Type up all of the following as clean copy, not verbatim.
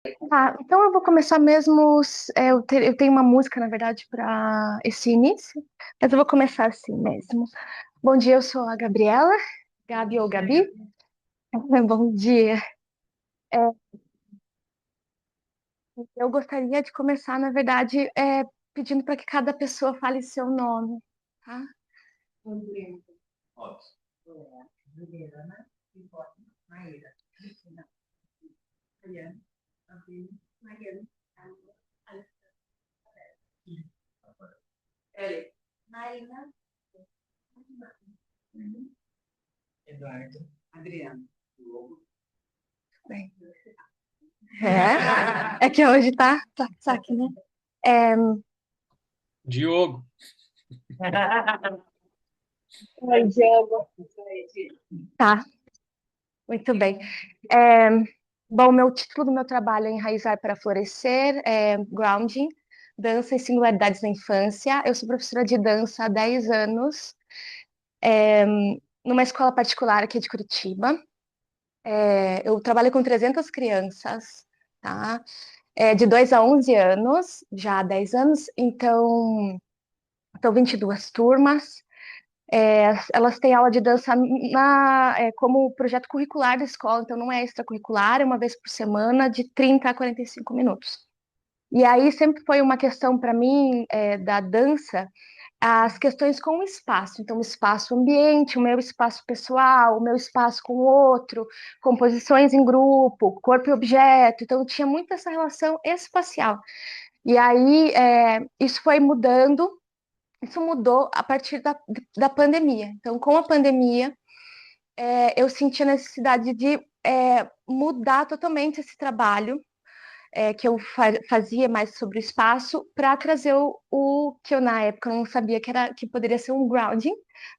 Então eu vou começar mesmo. Eu tenho uma música, na verdade, para esse início, mas eu vou começar assim mesmo. Bom dia, eu sou a Gabriela, Gabi ou Gabi. Bom dia. É, eu gostaria de começar, na verdade, pedindo para que cada pessoa fale seu nome, tá? Bem, é que hoje tá saque, né? É, Diogo. Oi, Diego. Tá, muito bem. É, Bom, meu título do meu trabalho é Enraizar para Florescer, Grounding, Dança e Singularidades na Infância. Eu sou professora de dança há 10 anos, é, numa escola particular aqui de Curitiba. Eu trabalho com 300 crianças, tá? De 2 a 11 anos, já há 10 anos, então 22 turmas. Elas têm aula de dança como projeto curricular da escola, então não é extracurricular, é uma vez por semana, de 30 a 45 minutos. E aí sempre foi uma questão para mim, da dança, as questões com o espaço. Então, o espaço ambiente, o meu espaço pessoal, o meu espaço com o outro, composições em grupo, corpo e objeto. Então, tinha muito essa relação espacial. E aí, isso foi mudando. Isso mudou a partir da pandemia. Então, com a pandemia, eu senti a necessidade de mudar totalmente esse trabalho que eu fazia mais sobre o espaço para trazer o que eu na época não sabia que poderia ser um grounding,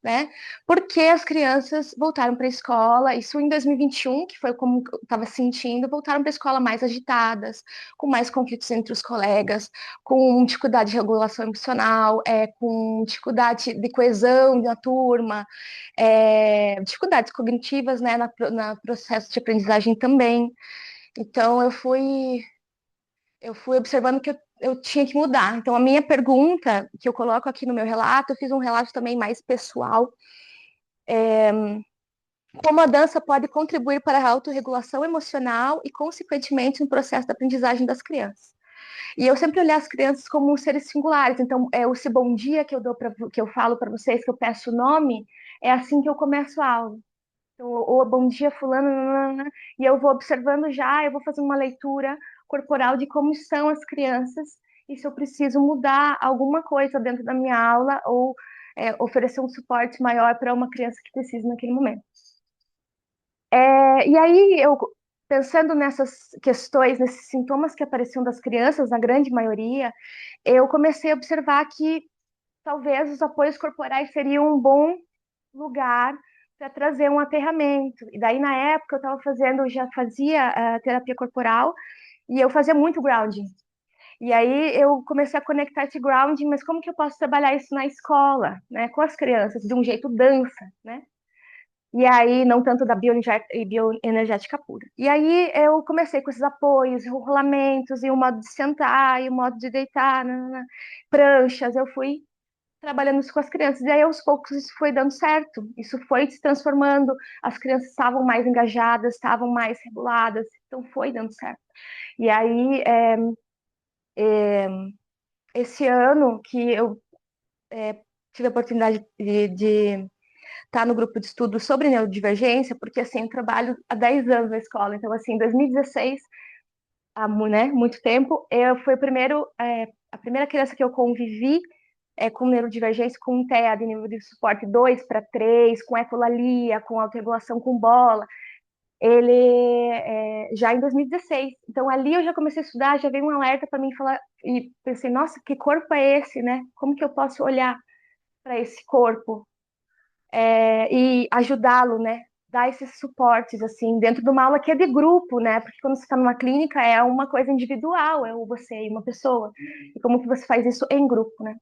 né? Porque as crianças voltaram para a escola, isso em 2021, que foi como eu estava sentindo, voltaram para a escola mais agitadas, com mais conflitos entre os colegas, com dificuldade de regulação emocional, com dificuldade de coesão na turma, dificuldades cognitivas, né, na processo de aprendizagem também. Então, eu fui observando que eu tinha que mudar. Então, a minha pergunta, que eu coloco aqui no meu relato, eu fiz um relato também mais pessoal, como a dança pode contribuir para a autorregulação emocional e, consequentemente, no processo da aprendizagem das crianças. E eu sempre olhei as crianças como seres singulares. Então, esse bom dia que eu falo para vocês, que eu peço o nome, é assim que eu começo a aula. Então, ou bom dia, fulano, nanana, e eu vou observando já, eu vou fazendo uma leitura corporal de como estão as crianças e se eu preciso mudar alguma coisa dentro da minha aula ou oferecer um suporte maior para uma criança que precisa naquele momento. E aí, pensando nessas questões, nesses sintomas que apareciam das crianças, na grande maioria, eu comecei a observar que talvez os apoios corporais seriam um bom lugar para trazer um aterramento. E daí, na época, já fazia terapia corporal e eu fazia muito grounding. E aí eu comecei a conectar esse grounding, mas como que eu posso trabalhar isso na escola, né, com as crianças, de um jeito dança, né? E aí, não tanto da bioenergética pura. E aí eu comecei com esses apoios, rolamentos, e o modo de sentar, e o modo de deitar, pranchas, eu fui trabalhando isso com as crianças. E aí, aos poucos, isso foi dando certo. Isso foi se transformando. As crianças estavam mais engajadas, estavam mais reguladas. Então, foi dando certo. E aí, esse ano que eu tive a oportunidade de estar no grupo de estudo sobre neurodivergência, porque, assim, eu trabalho há 10 anos na escola. Então, assim, em 2016, né, muito tempo, eu fui a primeira criança que eu convivi com neurodivergência, com um TEA de nível de suporte 2 para 3, com ecolalia, com autorregulação com bola, já em 2016. Então, ali eu já comecei a estudar, já veio um alerta para mim falar, e pensei, nossa, que corpo é esse, né? Como que eu posso olhar para esse corpo e ajudá-lo, né? Dar esses suportes, assim, dentro de uma aula que é de grupo, né? Porque quando você está numa clínica é uma coisa individual, é você e uma pessoa. E como que você faz isso em grupo, né?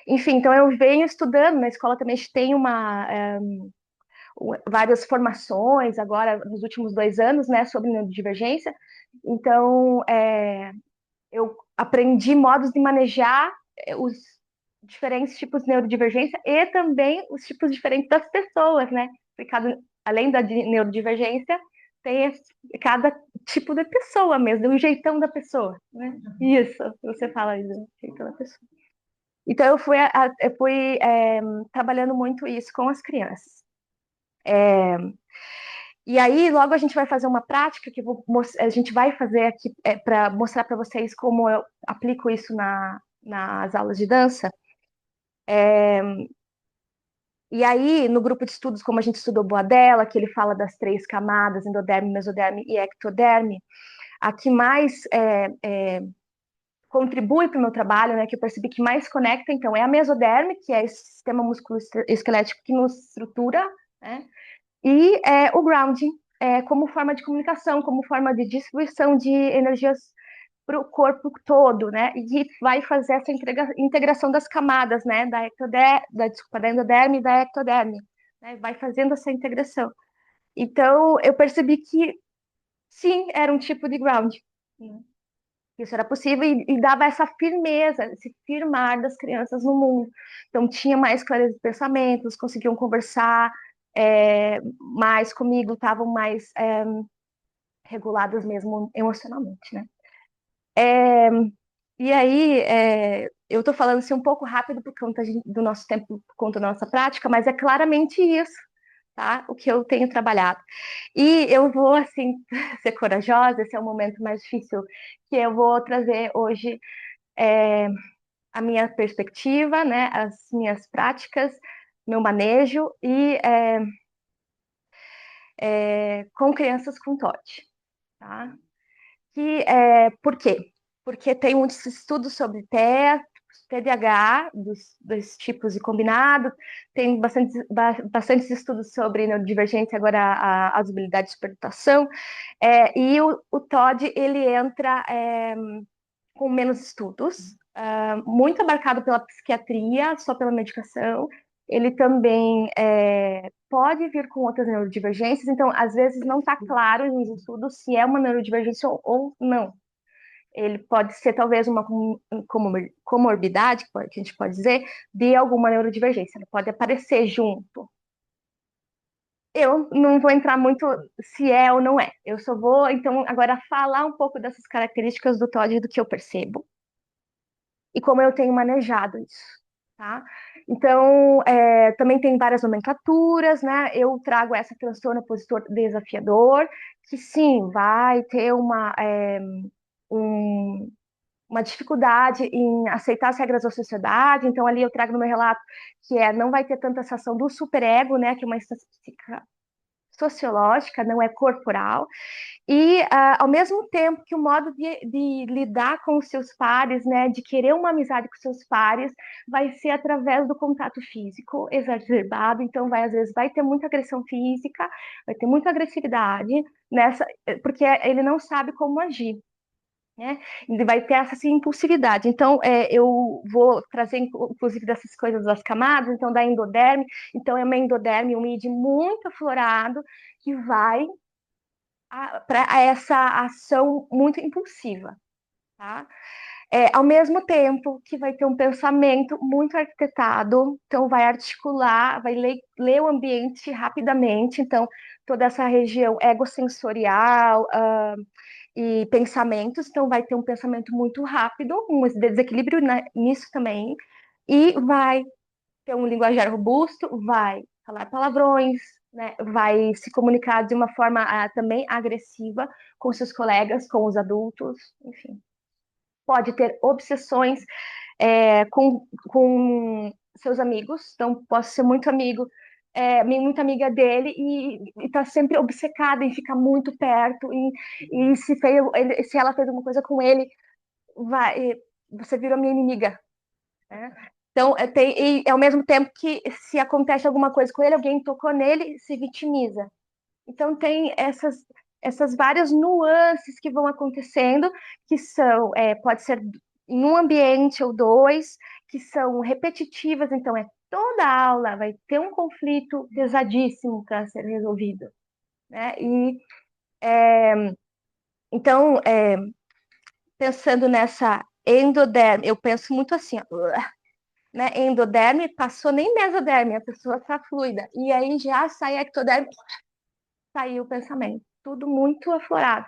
Enfim, então eu venho estudando, na escola também a gente tem várias formações agora nos últimos 2 anos, né, sobre neurodivergência. Então, eu aprendi modos de manejar os diferentes tipos de neurodivergência e também os tipos diferentes das pessoas, né? Porque além da neurodivergência, tem cada tipo de pessoa mesmo, o jeitão da pessoa, né? Isso, você fala isso, o jeitão da pessoa. Então, eu fui trabalhando muito isso com as crianças. E aí, logo a gente vai fazer uma prática que a gente vai fazer aqui para mostrar para vocês como eu aplico isso nas aulas de dança. E aí, no grupo de estudos, como a gente estudou Boadella, que ele fala das 3 camadas, endoderme, mesoderme e ectoderme, a que mais contribui para o meu trabalho, né, que eu percebi que mais conecta, então, é a mesoderme, que é esse sistema musculoesquelético que nos estrutura, né, e o grounding, como forma de comunicação, como forma de distribuição de energias para o corpo todo, né? E vai fazer essa integração das camadas, né? Desculpa, da endoderme e da ectoderme, né? Vai fazendo essa integração. Então, eu percebi que sim, era um tipo de ground. Né? Isso era possível e dava essa firmeza, esse firmar das crianças no mundo. Então, tinha mais clareza de pensamentos, conseguiam conversar mais comigo, estavam mais reguladas mesmo emocionalmente, né? E aí, eu estou falando assim um pouco rápido por conta do nosso tempo, por conta da nossa prática, mas é claramente isso, tá? O que eu tenho trabalhado. E eu vou, assim, ser corajosa, esse é o momento mais difícil, que eu vou trazer hoje a minha perspectiva, né? As minhas práticas, meu manejo e com crianças com TOD, tá? Por quê? Porque tem muitos estudos sobre TDAH, dos tipos de combinado, tem bastantes estudos sobre neurodivergência, agora as habilidades de permutação, e o TOD, ele entra com menos estudos, muito abarcado pela psiquiatria, só pela medicação, ele também pode vir com outras neurodivergências, então, às vezes, não está claro nos estudos se é uma neurodivergência ou não. Ele pode ser, talvez, uma comorbidade, que a gente pode dizer, de alguma neurodivergência. Ele pode aparecer junto. Eu não vou entrar muito se é ou não é. Eu só vou, então, agora falar um pouco dessas características do TOD e do que eu percebo e como eu tenho manejado isso, tá? Então, também tem várias nomenclaturas, né? Eu trago essa transtorno opositor desafiador, que sim, vai ter um, uma dificuldade em aceitar as regras da sociedade, então ali eu trago no meu relato que não vai ter tanta essa ação do superego, né? Que é uma estatística sociológica, não é corporal, e, ao mesmo tempo que o modo de lidar com os seus pares, né, de querer uma amizade com os seus pares, vai ser através do contato físico exacerbado. Então, às vezes, vai ter muita agressão física, vai ter muita agressividade porque ele não sabe como agir. Né? Ele vai ter essa assim, impulsividade. Então, eu vou trazer, inclusive, dessas coisas das camadas, então, da endoderme. Então, é uma endoderme, um id muito aflorado, que vai para essa ação muito impulsiva, tá? Ao mesmo tempo que vai ter um pensamento muito arquitetado, então vai articular, vai ler o ambiente rapidamente, então toda essa região egossensorial e pensamentos, então vai ter um pensamento muito rápido, um desequilíbrio nisso também, e vai ter um linguajar robusto, vai falar palavrões, né, vai se comunicar de uma forma também agressiva com seus colegas, com os adultos, enfim. Pode ter obsessões com seus amigos, então posso ser muito amigo, muito amiga dele e tá sempre obcecada em ficar muito perto e se ela fez alguma coisa com ele, você virou minha inimiga, né? Então, e ao mesmo tempo que se acontece alguma coisa com ele, alguém tocou nele, se vitimiza. Então, tem essas várias nuances que vão acontecendo, que pode ser em um ambiente ou dois, que são repetitivas, então toda aula vai ter um conflito pesadíssimo para ser resolvido, né? E então, pensando nessa endoderme, eu penso muito assim, ó, né? Endoderme passou nem mesoderme, a pessoa está fluida. E aí já sai ectoderme, saiu o pensamento. Tudo muito aflorado.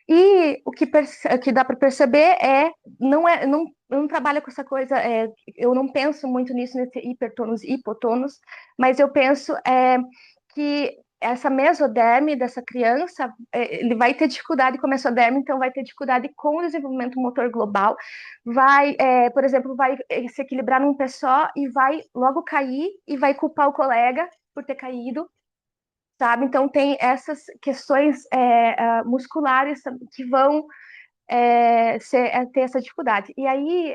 E o que dá para perceber não, eu não trabalho com essa coisa, eu não penso muito nisso, nesse hipertônus e hipotônus, mas eu penso que essa mesoderme dessa criança, ele vai ter dificuldade com a mesoderme, então vai ter dificuldade com o desenvolvimento motor global, por exemplo, vai se equilibrar num pé só e vai logo cair e vai culpar o colega por ter caído, sabe? Então tem essas questões musculares que vão ter essa dificuldade. E aí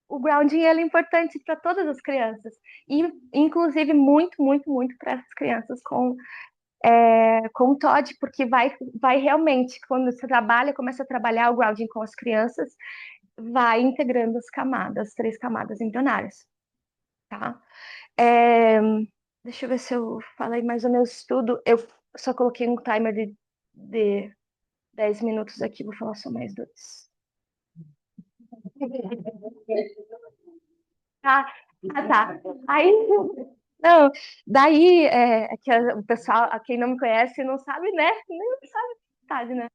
o grounding ele é importante para todas as crianças, e inclusive muito, muito, muito para as crianças com TOD, porque vai realmente, quando você trabalha, começa a trabalhar o grounding com as crianças, vai integrando as camadas, 3 camadas embrionárias, tá? É, deixa eu ver se eu falei mais ou menos tudo. Eu só coloquei um timer de 10 minutos aqui, vou falar só mais 2. Ah, tá. Aí, não, daí, que o pessoal, quem não me conhece, não sabe, né? Nem sabe, sabe, né?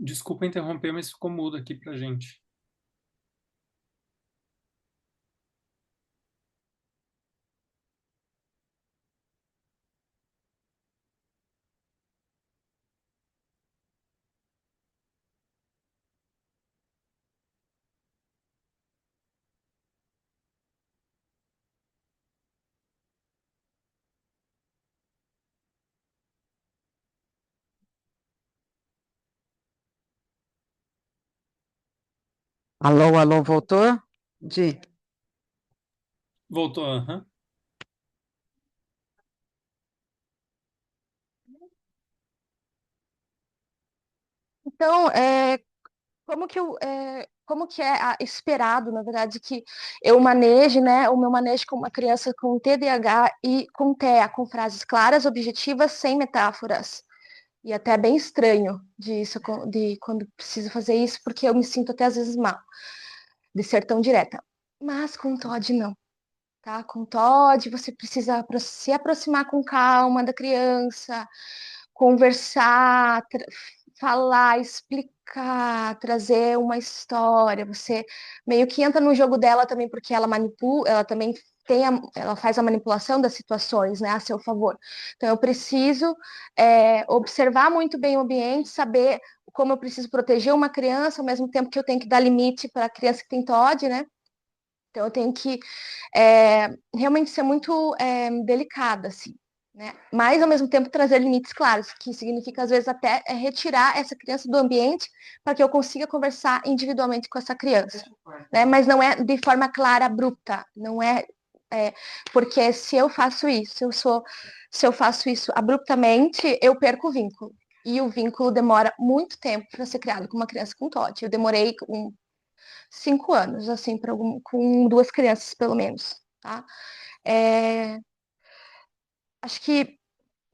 Desculpa interromper, mas ficou mudo aqui pra gente. Alô, alô, voltou? Di. Voltou, aham. Então, como que é esperado, na verdade, que eu maneje, né, o meu manejo com uma criança com TDAH e com TEA, com frases claras, objetivas, sem metáforas. E até bem estranho de quando preciso fazer isso, porque eu me sinto até às vezes mal de ser tão direta. Mas com Todd não, tá? Com Todd você precisa se aproximar com calma da criança, conversar, falar, explicar, trazer uma história. Você meio que entra no jogo dela também, porque ela manipula, ela também ela faz a manipulação das situações, né, a seu favor. Então eu preciso observar muito bem o ambiente, saber como eu preciso proteger uma criança, ao mesmo tempo que eu tenho que dar limite para a criança que tem TOD, né? Então eu tenho que realmente ser muito delicada, assim, né? Mas ao mesmo tempo trazer limites claros, que significa às vezes até retirar essa criança do ambiente para que eu consiga conversar individualmente com essa criança, né? Mas não é de forma clara, abrupta, não é porque se eu faço isso, se eu faço isso abruptamente, eu perco o vínculo. E o vínculo demora muito tempo para ser criado com uma criança com TOD. Eu demorei 5 anos, assim, com 2 crianças, pelo menos, tá? É, acho que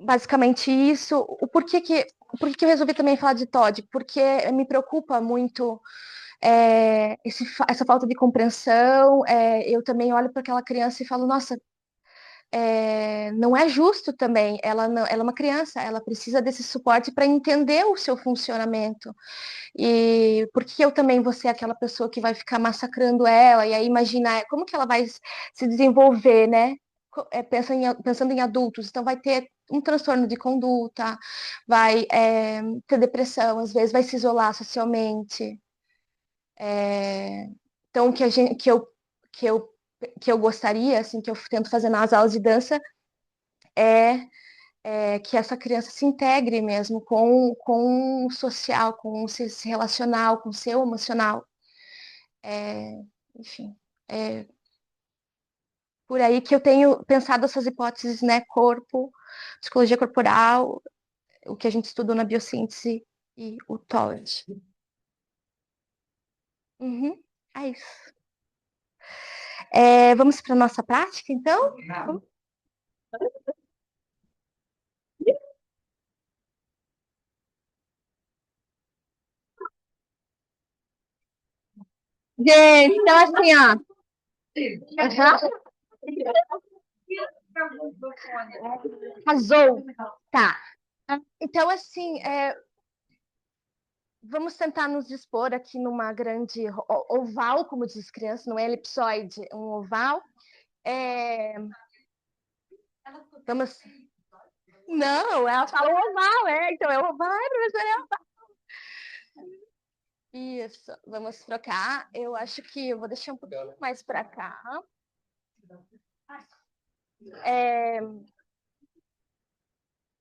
basicamente isso. Por que que eu resolvi também falar de Todd? Porque me preocupa muito essa falta de compreensão. Eu também olho para aquela criança e falo, nossa, não é justo também. Ela é uma criança, ela precisa desse suporte para entender o seu funcionamento. E porque eu também vou ser aquela pessoa que vai ficar massacrando ela, e aí imaginar como que ela vai se desenvolver, né? Pensando em adultos, então vai ter um transtorno de conduta, vai ter depressão, às vezes vai se isolar socialmente. É, então, o que a gente, que eu, que eu gostaria, assim, que eu tento fazer nas aulas de dança é que essa criança se integre mesmo com o social, com o se relacional, com o seu emocional. É, enfim, é por aí que eu tenho pensado essas hipóteses, né? Corpo, psicologia corporal, o que a gente estudou na biossíntese e o TOEFL. Uhum, é isso. Vamos para a nossa prática, então? Gente, então assim, ó. Aham. Arrasou. Tá. Então, assim, vamos tentar nos dispor aqui numa grande oval, como diz as crianças, não é elipsoide, um oval. Vamos. Não, ela fala oval, então é oval, professora, é oval. Isso, vamos trocar. Eu acho que eu vou deixar um pouquinho mais para cá.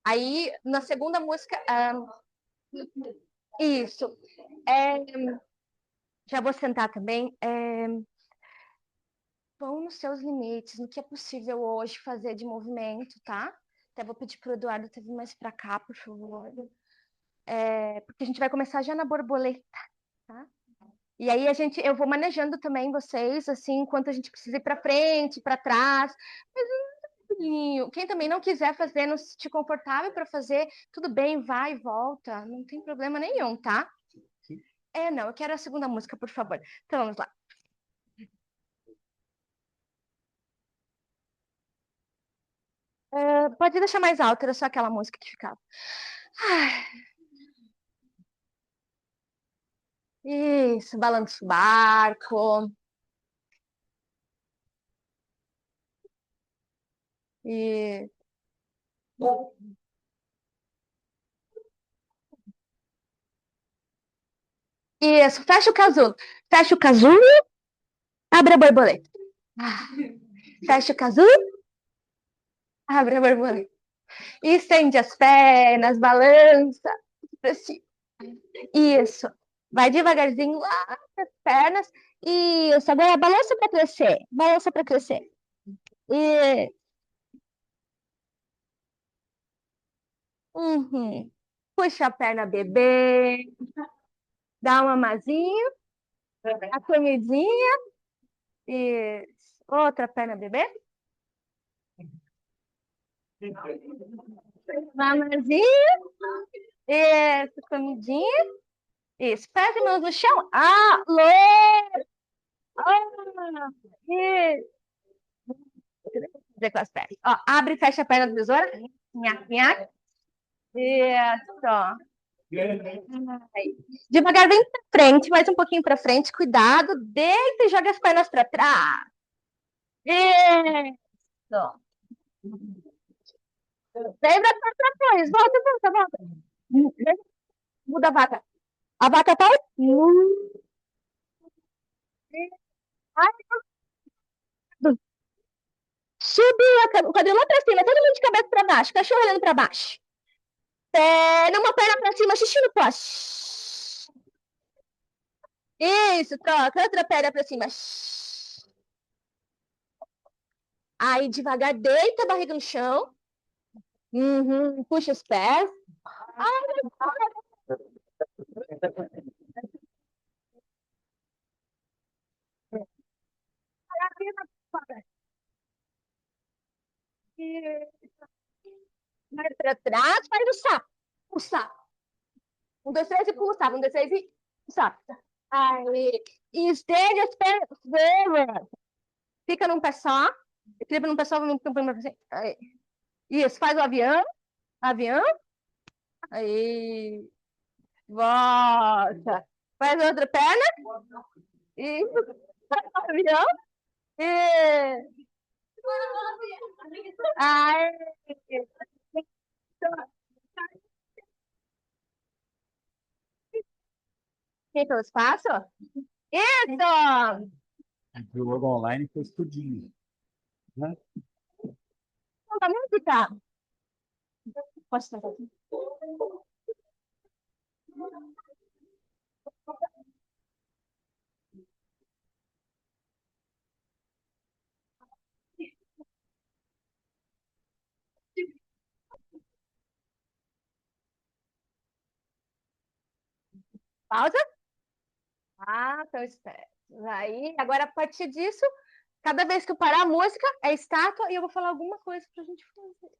Aí, na segunda música. Isso. Já vou sentar também. Vão nos seus limites, no que é possível hoje fazer de movimento, tá? Até vou pedir para o Eduardo vir mais para cá, por favor. Porque a gente vai começar já na borboleta, tá? E aí eu vou manejando também vocês, assim, enquanto a gente precisa ir para frente, para trás. Mas quem também não quiser fazer, não se sentir confortável para fazer, tudo bem, vai e volta, não tem problema nenhum, tá? Não, eu quero a segunda música, por favor. Então vamos lá. Pode deixar mais alto, era só aquela música que ficava. Isso, balança o barco. E... Isso, fecha o casulo. Fecha o casulo, abre a borboleta. Fecha o casulo, abre a borboleta. E estende as pernas, balança. Isso. Vai devagarzinho lá as pernas. Isso. Agora balança para crescer. Balança para crescer. E... Uhum. Puxa a perna, bebê. Dá uma mazinha. A comidinha. Isso. Outra perna, bebê. Mamazinha. Isso. Comidinha. Isso. Pés e mãos no chão. Alô! Ah, isso. Fazer com as pernas. Ó, abre e fecha a perna da tesoura. Nhaque, nhaque. Isso. Ai. Devagar, vem pra frente, mais um pouquinho pra frente. Cuidado. Deita e joga as pernas pra trás. Isso. Vem pra trás. Volta, volta, volta. Muda a vaca. A vaca tá. Ai, subiu o quadril lá pra cima, todo mundo de cabeça pra baixo, cachorro olhando pra baixo. Perna, uma perna pra cima, xixi no pó. Isso, troca, outra perna pra cima. Aí devagar, deita a barriga no chão. Uhum, puxa os pés. Ai, vai pra trás, faz o sapo. O sapo. Um, dois, três e pula o sapo. Um, dois, três e o sapo. Aí, estende as pernas. Fica num pé só. Equilibra num pé só. Aí. Isso, faz o avião. Avião. Aí. Volta. Faz a outra perna. Isso. Faz o avião. E... Aí. Fica o espaço. Isso! O jogo online foi tudinho, né? A música. Posso fazer aqui? Pausa? Ah, então espera. Aí, agora a partir disso, cada vez que eu parar a música, é estátua e eu vou falar alguma coisa pra gente fazer.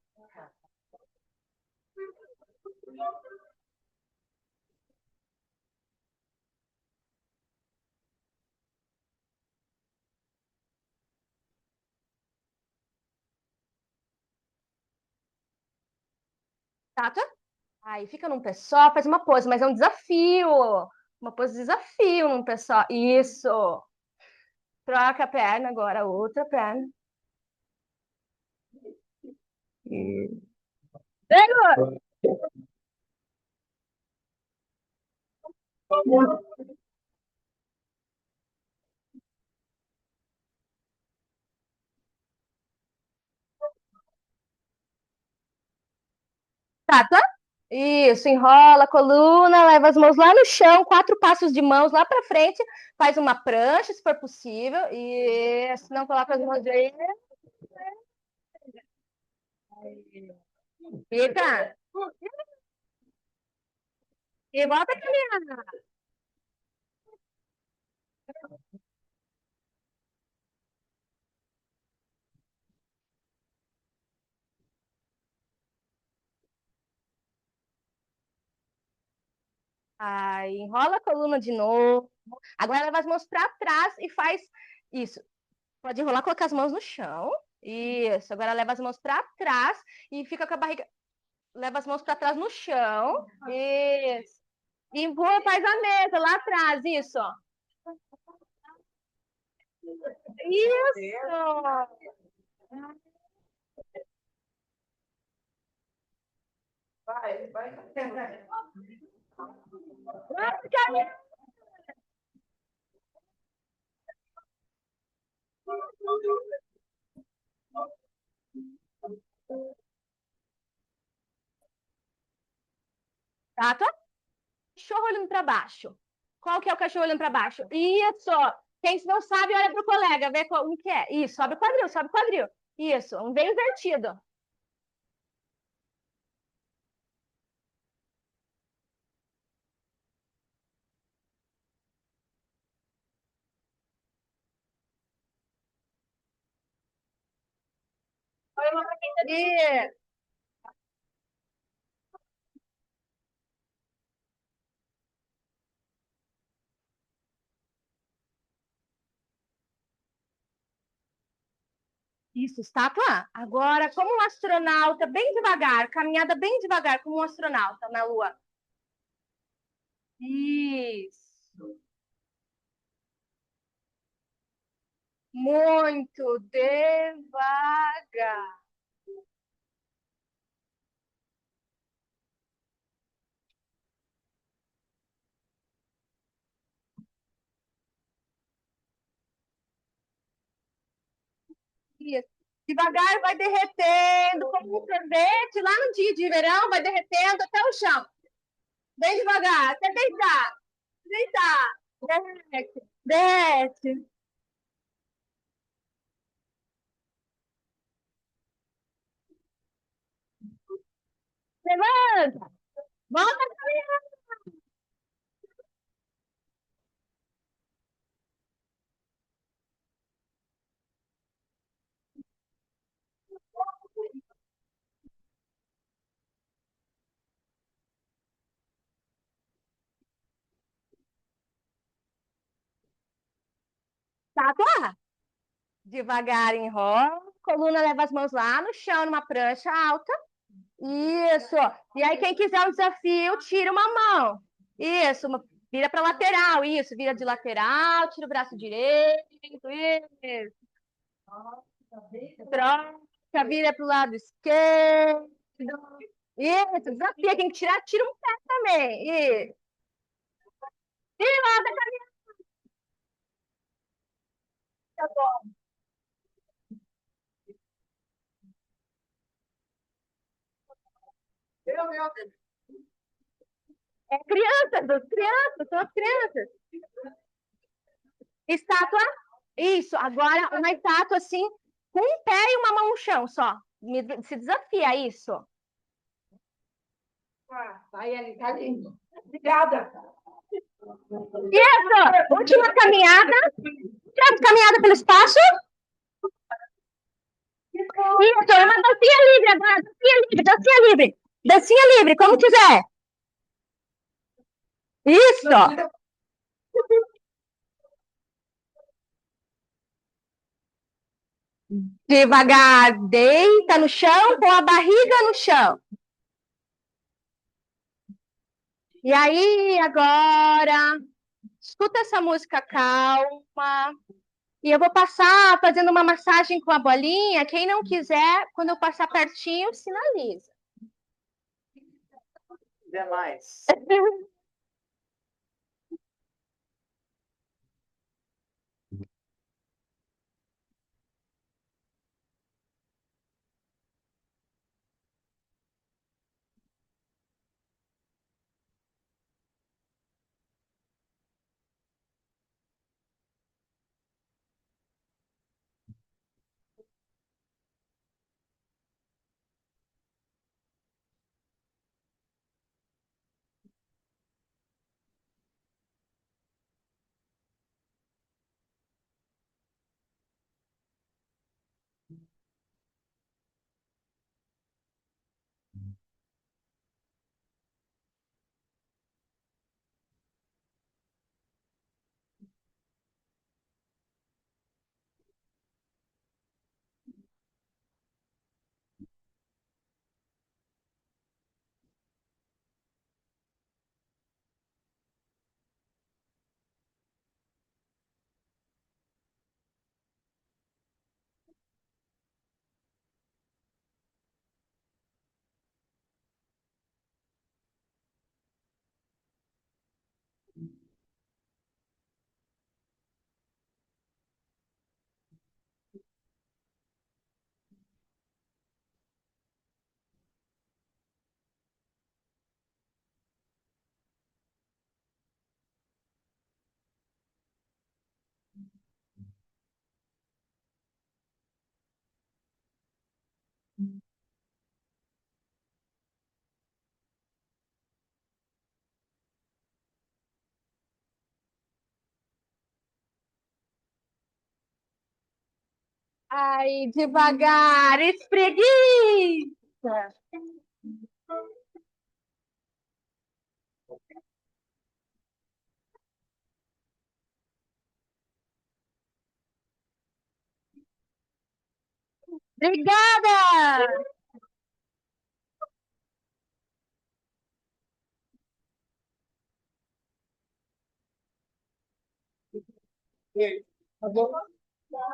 Estátua? Aí fica num pé só, faz uma pose, mas é um desafio. Uma pose de desafio num pé só. Isso. Troca a perna agora, outra perna. Pegou. Estátua? Isso, enrola a coluna, leva as mãos lá no chão, 4 passos de mãos lá para frente, faz uma prancha, se for possível. Isso, não coloca as mãos aí. Fica. E volta a caminhar. Aí, enrola a coluna de novo. Agora leva as mãos para trás e faz isso. Pode enrolar, colocar as mãos no chão. Isso. Agora leva as mãos para trás e fica com a barriga. Leva as mãos para trás no chão. Isso. E empurra, faz a mesa lá atrás. Isso. Isso. Vai. Tá? Cachorro olhando para baixo. Qual que é o cachorro olhando para baixo? Isso. Quem não sabe, olha pro colega, vê um que é. Isso, sobe o quadril, sobe o quadril. Isso, um bem invertido. Isso. Isso, estátua. Agora, como um astronauta, bem devagar, caminhada bem devagar, como um astronauta na Lua. Isso. Muito devagar. Isso. Devagar vai derretendo, como um sorvete, lá no dia de verão, vai derretendo até o chão. Bem devagar, até deitar. Deitar. Derrete. Desce. Levanta. Volta a caminhar. Tátua. Devagar enrola. Coluna leva as mãos lá no chão, numa prancha alta. Isso. E aí, quem quiser o desafio, tira uma mão. Isso. Vira para lateral. Isso. Vira de lateral. Tira o braço direito. Isso. Troca. Vira para o lado esquerdo. Isso. Desafio. Quem tirar, tira um pé também. Isso. E lá da caminhada. É crianças, são as crianças. Estátua. Isso. Agora, uma estátua assim, com um pé e uma mão no chão só. Se desafia isso. Vai ali, tá lindo. Obrigada. Isso! Última caminhada. Última caminhada pelo espaço. Isso, é uma dancinha livre agora. Dancinha livre, dancinha livre. Dancinha livre, como quiser. Isso! Devagar, deita no chão, com a barriga no chão. E aí, agora, escuta essa música calma. E eu vou passar fazendo uma massagem com a bolinha. Quem não quiser, quando eu passar pertinho, sinaliza. Demais. Ai, devagar, espreguiça. Obrigada!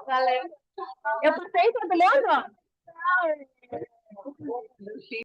Valeu. Eu passei todo mundo?